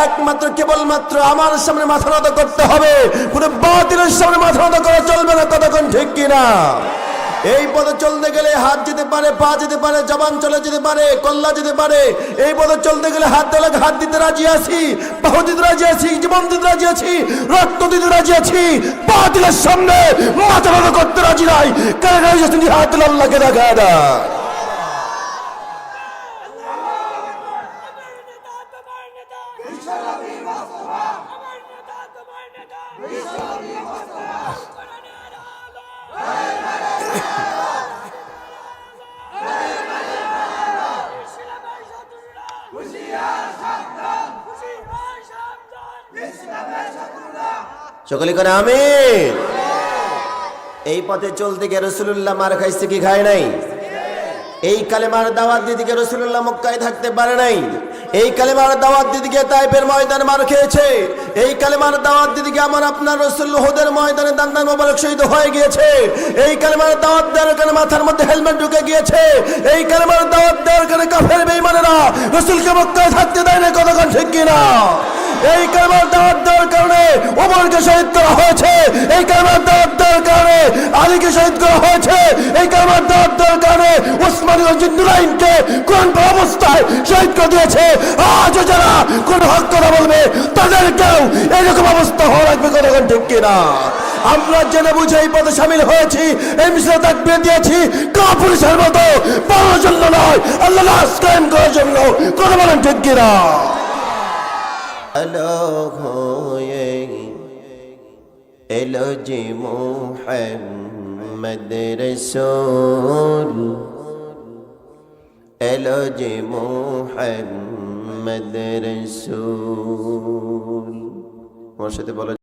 একমাত্র কেবলমাত্র আমার সামনে মাথা নত করতে হবে, কোনো বাতিলের সামনে মাথা নত করা চলবে না। কতক্ষণ ঠিক কিনা? এই পথে চলতে গেলে হাত যেতে পারে, পা যেতে পারে, জবান চলে যেতে পারে, কল্লা যেতে পারে। এই পথে চলতে গেলে হাত দেওয়া হাত দিতে রাজি আছি, বাহু দিতে রাজি আছি, জীবন দিতে রাজি আছি, রক্ত দিতে রাজি আছি। বাতিলের সামনে মাথা নত করতে রাজি নাই। কারণ হাত আল্লাহকে দেখা দেয়। সকলে করে আমিন। এই পথে চলতে গিয়ে রাসূলুল্লাহ মার খাইছে কি খায় নাই? এই কালেমার দাওয়াত দিতে গিয়ে রাসূলুল্লাহ মক্কায় থাকতে পারে নাই। এই কালেমার দাওয়াত দিতে গিয়ে তাইফের ময়দানে মার খেয়েছে। এই কালেমার দাওয়াত দিতে গিয়ে আমার আপনার রাসূল উহুদের ময়দানে দান্দান মোবারক শহীদ হয়ে গিয়েছে। এই কালেমার দাওয়াত দেওয়ার কারণে মাথার মধ্যে হেলমেট ঢুকে গিয়েছে। এই কালেমার দাওয়াত দেওয়ার কারণে কাফের বেঈমানেরা রাসূলকে মক্কায় থাকতে দেয় না। কতক্ষণ ঠিক কিনা? এই কালেমার দাওয়াত দেওয়ার কারণে ওমরকে শহীদ করা হয়েছে। এই কালেমার দাওয়াত দেওয়ার কারণে আলীকে শহীদ করা হয়েছে। এই কালেমার দাওয়াত দেওয়ার কারণে ওসমান জিন্নুরাইনকে কোন অবস্থায় শহীদ করে দিয়েছে। আজও যারা কোন হক কথা বলবে তাদেরকেও এরকম অবস্থা হওয়া লাগবে। কতক্ষণ ঠিক কিনা? আমরা জেনে বুঝে এই পথে সামিল হয়েছি, এই মিশনে তাকবীর দিয়েছি কাপুরুষের মতো বলার জন্য নয়, আল্লাহ রাস কায়েম করার জন্য। কথা বলেন ঠিক কিনা? এলো হয়ে এলো যে মুহাম্মদ রাসূল, এলো যে মুহাম্মদ রাসূল। আমার সাথে বলো।